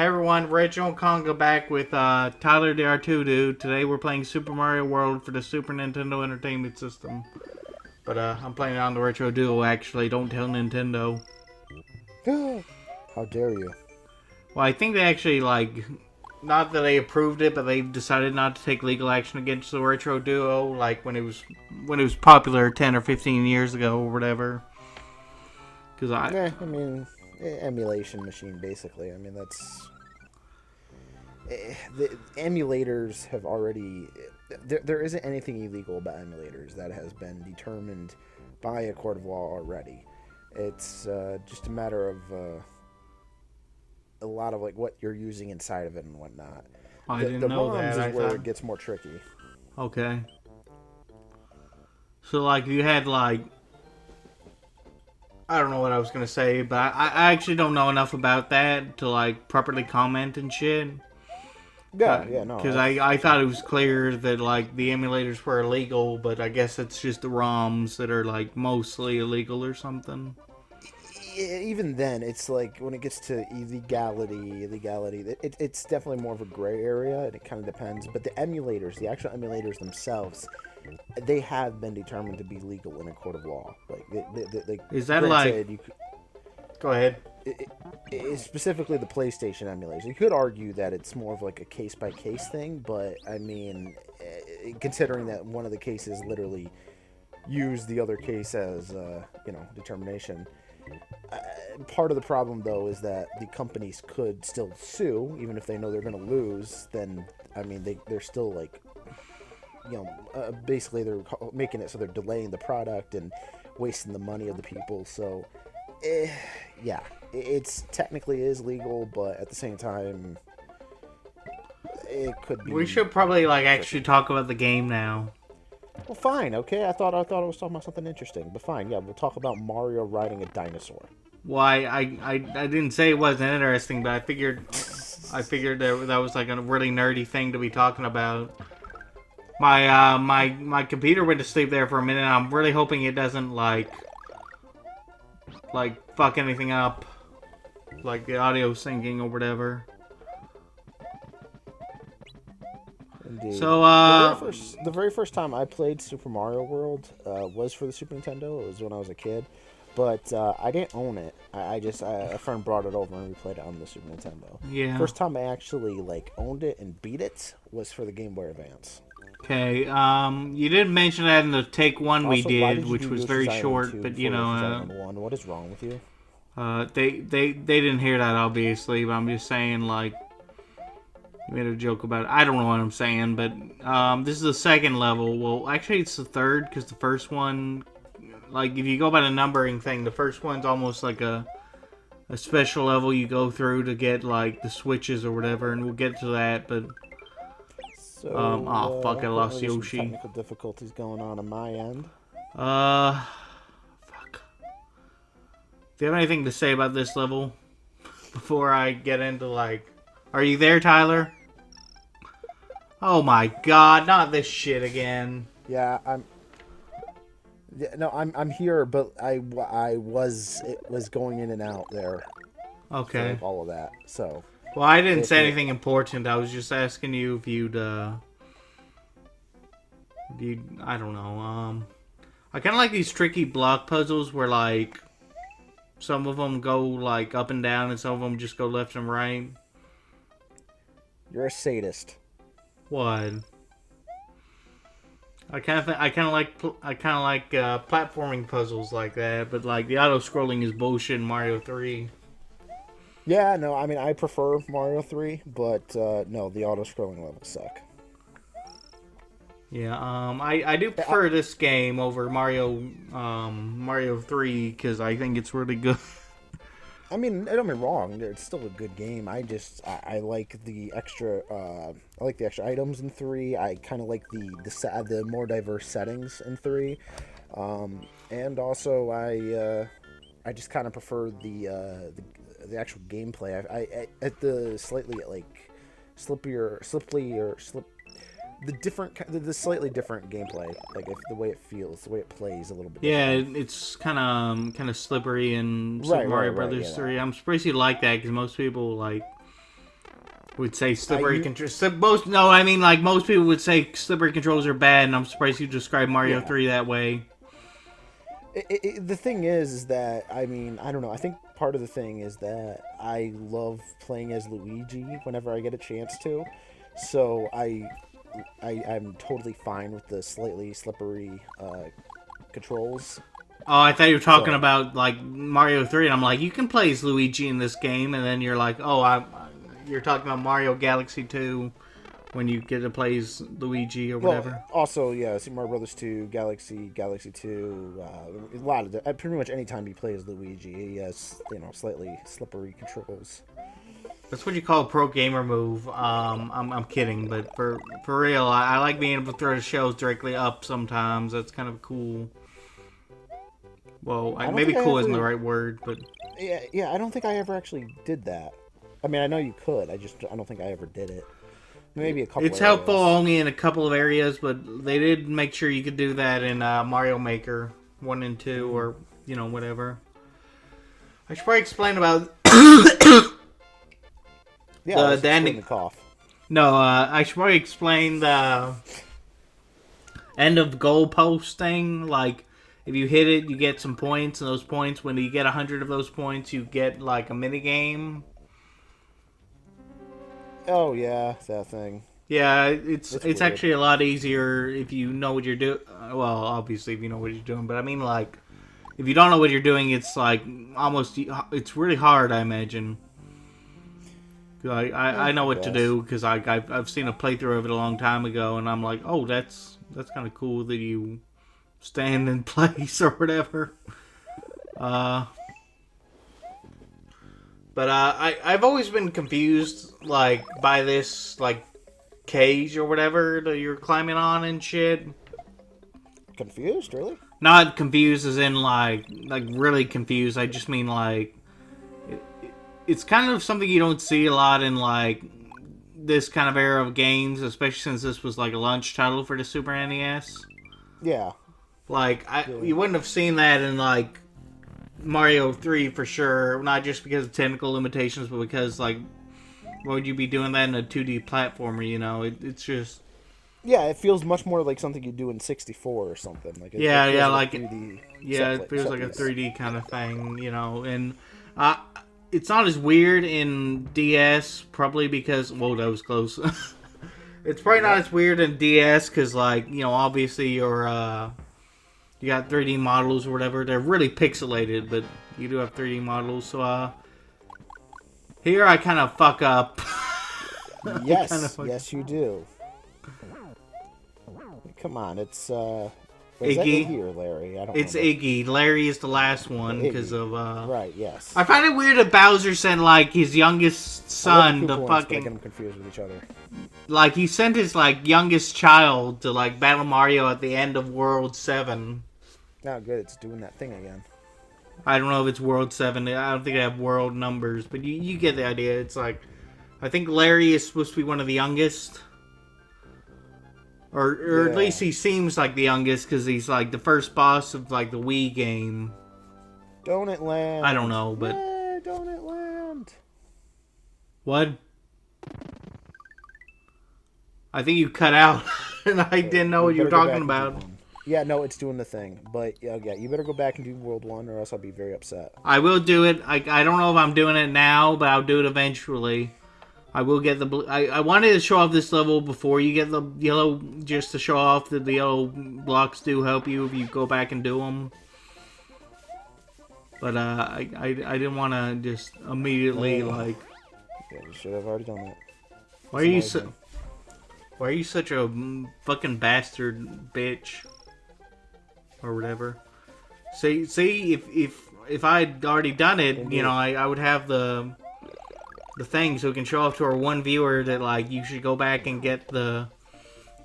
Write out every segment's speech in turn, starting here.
Hey everyone, Reginald Konga back with Tyler the R2 Today we're playing Super Mario World for the Super Nintendo Entertainment System. But I'm playing it on the Retro Duo actually, don't tell Nintendo. How dare you? Well, I think they actually, not that they approved it, but they decided not to take legal action against the Retro Duo, like when it was popular 10 or 15 years ago or whatever. Because Emulation machine, basically. I mean, that's... The emulators have already... There isn't anything illegal about emulators that has been determined by a court of law already. It's just a matter of a lot of like what you're using inside of it and whatnot. I didn't know ROMs that. is where it gets more tricky. Okay. So, you had, I don't know what I was going to say, but I actually don't know enough about that to, properly comment and shit. No. Because I thought it was clear that, the emulators were illegal, but I guess it's just the ROMs that are, mostly illegal or something. Even then, it's like when it gets to illegality, it's definitely more of a gray area, and it kind of depends. But the actual emulators themselves, they have been determined to be legal in a court of law. Is that granted, Go ahead. Specifically the PlayStation emulation. You could argue that it's more of like a case-by-case thing, but I mean, considering that one of the cases literally used the other case as, determination. Part of the problem, though, is that the companies could still sue, even if they know they're going to lose. Then, I mean, they're still basically they're making it so they're delaying the product and wasting the money of the people. So, yeah, it's technically is legal, but at the same time, it could be. We should probably actually talk about the game now. Well, fine, okay. I thought I was talking about something interesting, but fine, yeah, we'll talk about Mario riding a dinosaur. Well, I didn't say it wasn't interesting, but I figured that was a really nerdy thing to be talking about. My computer went to sleep there for a minute. And I'm really hoping it doesn't fuck anything up, like the audio syncing or whatever. Indeed. So the very first time I played Super Mario World was for the Super Nintendo. It was when I was a kid, but I didn't own it. A friend brought it over and we played it on the Super Nintendo. Yeah. First time I actually owned it and beat it was for the Game Boy Advance. Okay. You didn't mention that in the take one we did, which was very short, but What is wrong with you? They didn't hear that obviously, but I'm just saying you made a joke about it. I don't know what I'm saying, but this is the second level. Well, actually, it's the third because the first one, if you go by the numbering thing, the first one's almost like a special level you go through to get the switches or whatever, and we'll get to that. But so, fuck! I lost Yoshi. Some technical difficulties going on my end. Fuck. Do you have anything to say about this level before I get into Are you there, Tyler? Oh my god, not this shit again. Yeah, I'm here, but it was going in and out there. Okay. All of that. So. Well, I didn't say anything important. I was just asking you if you'd I don't know. I kind of like these tricky block puzzles where some of them go up and down and some of them just go left and right. You're a sadist. What? I kind of like platforming puzzles like that, but the auto scrolling is bullshit in Mario 3. Yeah, no, I mean I prefer Mario 3, but no, the auto scrolling levels suck. Yeah, I do prefer this game over Mario 3 because I think it's really good. I mean, don't get me wrong; it's still a good game. I like the extra. I like the extra items in 3. I kind of like the more diverse settings in 3, and also I just kind of prefer the actual gameplay. I at the slightly the slightly different gameplay, if the way it feels, the way it plays a little bit. Yeah, different. it's kind of slippery in Super Mario Brothers 3. I'm surprised you like that because most people would say slippery controls. No, I mean like most people would say slippery controls are bad, and I'm surprised you described Mario 3 that way. The thing is that I mean I don't know. I think part of the thing is that I love playing as Luigi whenever I get a chance to, so I'm totally fine with the slightly slippery controls. Oh, I thought you were talking about like Mario 3, and I'm like, you can play as Luigi in this game, and then you're like, oh, you're talking about Mario Galaxy 2 when you get to play as Luigi or whatever. Well, also, yeah, Super Mario Brothers 2, Galaxy 2, a lot of pretty much any time you play as Luigi, he has slightly slippery controls. That's what you call a pro gamer move. I'm kidding, but for real, I like being able to throw the shells directly up sometimes. That's kind of cool. Well, maybe cool isn't the right word, but yeah, I don't think I ever actually did that. I mean, I know you could. I don't think I ever did it. Maybe a couple. It's helpful only in a couple of areas, but they did make sure you could do that in Mario Maker 1 and 2, or whatever. I should probably explain about the ending. The cough. No, I should probably explain the end of goal post thing. Like, if you hit it, you get some points, and those points, when you get 100 of those points, you get like a mini game. Oh yeah, that thing. Yeah, it's actually a lot easier if you know what you're doing. Well, obviously if you know what you're doing, but I mean like if you don't know what you're doing, it's like it's really hard. I imagine. I know what to do because I've seen a playthrough of it a long time ago, and I'm like, oh, that's kind of cool that you stand in place or whatever. But I've always been confused, like, by this, like, cage or whatever that you're climbing on and shit. Confused, really? Not confused as in, like really confused. I just mean, like, it's kind of something you don't see a lot in, like, this kind of era of games, especially since this was, like, a launch title for the Super NES. Yeah. Like, you wouldn't have seen that in, like, Mario 3 for sure, not just because of technical limitations, but because, like, why would you be doing that in a 2D platformer, it's just... Yeah, it feels much more like something you do in 64 or something. Like it feels like it feels like a 3D kind of thing, and it's not as weird in DS, probably because... Whoa, that was close. It's probably not as weird in DS, because, like, obviously you're, you got 3D models or whatever. They're really pixelated, but you do have 3D models. So, here I kind of fuck up. Yes, yes you do. Come on, it's, Iggy. Is that Iggy or Larry? I don't know. It's Iggy. Larry is the last one because of, Right, yes. I find it weird that Bowser sent, like, his youngest son to fucking... I get them confused with each other. Like, he sent his, like, youngest child to, like, battle Mario at the end of World 7. Oh, good. It's doing that thing again. I don't know if it's World 7. I don't think they have world numbers, but you get the idea. It's like, I think Larry is supposed to be one of the youngest. Or at least he seems like the youngest because he's like the first boss of like the Wii game. Don't it land? I don't know, but... Yeah, don't it land? What? I think you cut out and I didn't know what you were talking about. Yeah, no, it's doing the thing. But, yeah, you better go back and do World 1 or else I'll be very upset. I will do it. I don't know if I'm doing it now, but I'll do it eventually. I will get the... I wanted to show off this level before you get the yellow, just to show off that the yellow blocks do help you if you go back and do them. But, I didn't want to just immediately, like... Yeah, you should have already done that. Why are you such a fucking bastard bitch? Or whatever. See, if I'd already done it, Indeed. I would have the thing so we can show off to our one viewer that, like, you should go back and get the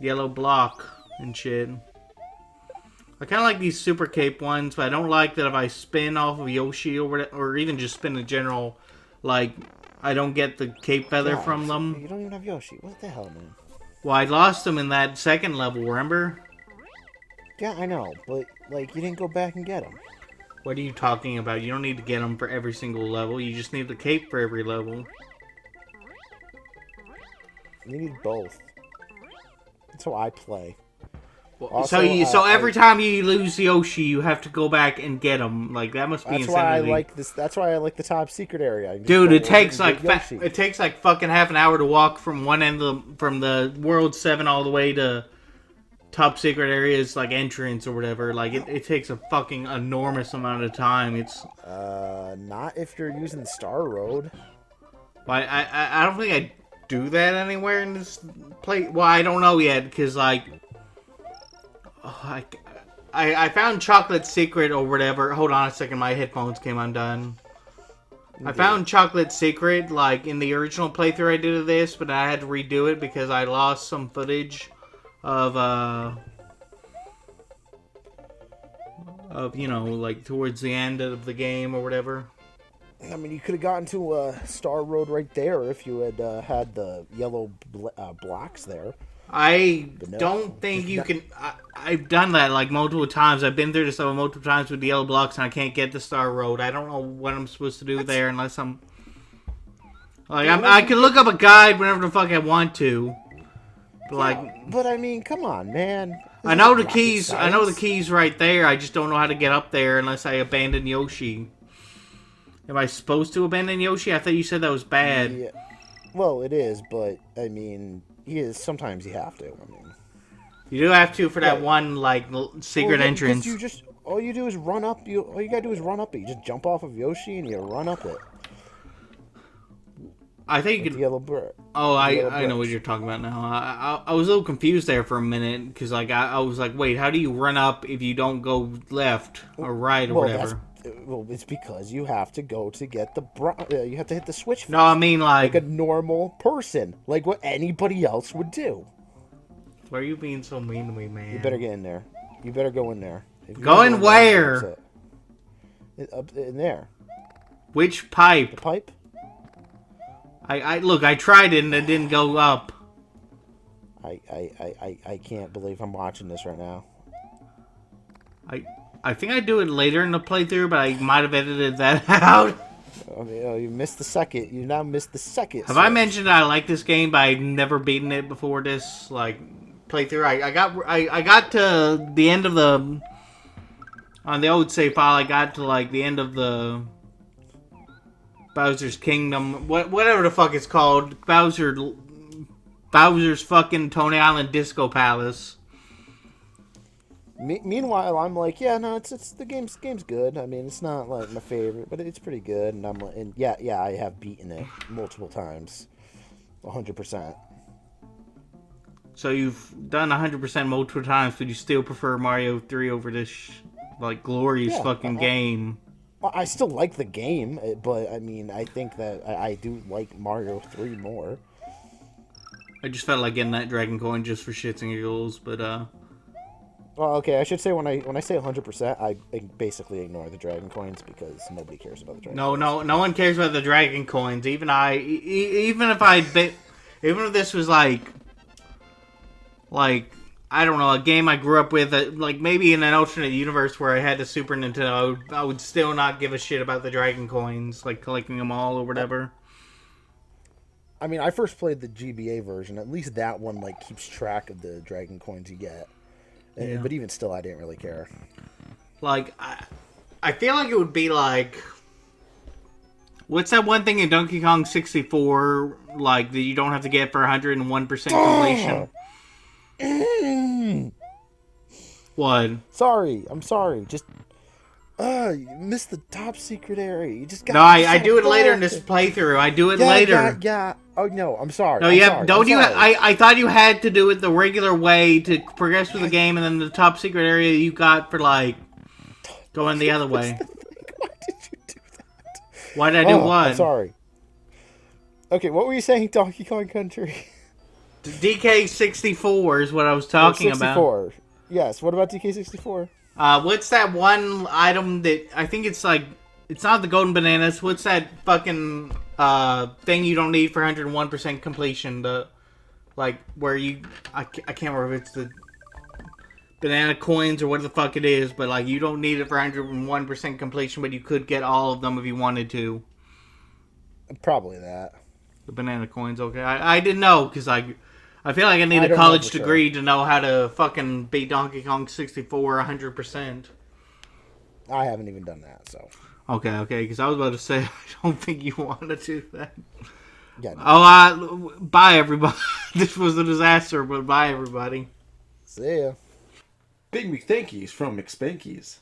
yellow block and shit. I kind of like these Super Cape ones, but I don't like that if I spin off of Yoshi or even just spin in general, like, I don't get the cape feather from them. You don't even have Yoshi. What the hell, man? Well, I lost them in that second level, remember? Yeah, I know, but, like, you didn't go back and get them. What are you talking about? You don't need to get them for every single level. You just need the cape for every level. You need both. That's how I play. Also, so every time you lose Yoshi, you have to go back and get him. Like that must be That's insanity. why I like this. That's why I like the top secret area. Dude, it takes like fucking half an hour to walk from one end from the World 7 all the way to top secret areas, like entrance or whatever. Like it takes a fucking enormous amount of time. It's not if you're using Star Road. I don't think I do that anywhere in this play. Well, I don't know yet because like. I found Chocolate Secret or whatever. Hold on a second, my headphones came undone. I found Chocolate Secret like in the original playthrough I did of this, but I had to redo it because I lost some footage of you know, like towards the end of the game or whatever. I mean, you could have gotten to Star Road right there if you had had the yellow blocks there. I don't think you can. I've done that like multiple times. I've been through this level multiple times with the yellow blocks, and I can't get the Star Road. I don't know what I'm supposed to do there unless I'm like I can look up a guide whenever the fuck I want to. But I mean, come on, man. I know the keys. I know the keys right there. I just don't know how to get up there unless I abandon Yoshi. Am I supposed to abandon Yoshi? I thought you said that was bad. Yeah. Well, it is, but I mean. Sometimes you have to. I mean, you do have to for that one like secret entrance. You just all you do is run up. All you gotta do is run up it. You just jump off of Yoshi and you run up it. I think you could. Yellow brick. Oh, I know what you're talking about now. I was a little confused there for a minute because like I was like, wait, how do you run up if you don't go left or right or whatever? Well, it's because you have to go to get the you have to hit the switch. No, I mean like a normal person, like what anybody else would do. Why are you being so mean to me, man? You better get in there. You better go in there. Go in where? Up in there. Which pipe? The pipe. I look. I tried it and it didn't go up. I can't believe I'm watching this right now. I think I do it later in the playthrough, but I might have edited that out. Oh, you missed the second. You now missed the second. Have I mentioned I like this game, but I've never beaten it before this like playthrough? I got to the end of the on the old save file. I got to like the end of the Bowser's Kingdom, whatever the fuck it's called, Bowser's fucking Tony Island Disco Palace. Meanwhile, I'm like, yeah, no, it's the game's good. I mean, it's not like my favorite, but it's pretty good. And I'm like, and yeah, I have beaten it multiple times, 100%. So you've done 100% multiple times, but you still prefer Mario 3 over this like glorious fucking game. Well, I still like the game, but I mean, I think that I do like Mario 3 more. I just felt like getting that Dragon Coin just for shits and giggles, but Well, okay, I should say when I say 100%, I basically ignore the Dragon Coins because nobody cares about the Dragon Coins. No one cares about the Dragon Coins. Even if this was like I don't know, a game I grew up with, like maybe in an alternate universe where I had the Super Nintendo, I would still not give a shit about the Dragon Coins, like collecting them all or whatever. I mean, I first played the GBA version. At least that one like keeps track of the Dragon Coins you get. Yeah. But even still, I didn't really care. Like, I feel like it would be like, what's that one thing in Donkey Kong 64, like, that you don't have to get for 101% completion? What? I'm sorry. Just, you missed the top secret area. You just got. No, I do it later in this playthrough. I do it later. Yeah. Oh no, I'm sorry. No, I thought you had to do it the regular way to progress through the game, and then the top secret area you got for like going the other way. Why did you do that? Why did I do what? I'm sorry. Okay, what were you saying, Donkey Kong Country? DK64 is what I was talking about. Yes. What about DK64? What's that one item that I think it's like? It's not the golden bananas. What's that fucking thing you don't need for 101% completion? The like where you I can't remember if it's the banana coins or what the fuck it is, but like you don't need it for 101% completion, but you could get all of them if you wanted to. Probably that. The banana coins, okay. I didn't know, because I feel like I need I a don't know college for degree to know how to fucking beat Donkey Kong 64 100%. I haven't even done that, so. Okay, because I was about to say, I don't think you want to do that. Yeah, no. Oh, bye, everybody. This was a disaster, but bye, everybody. See ya. Big McThankies from McSpankies.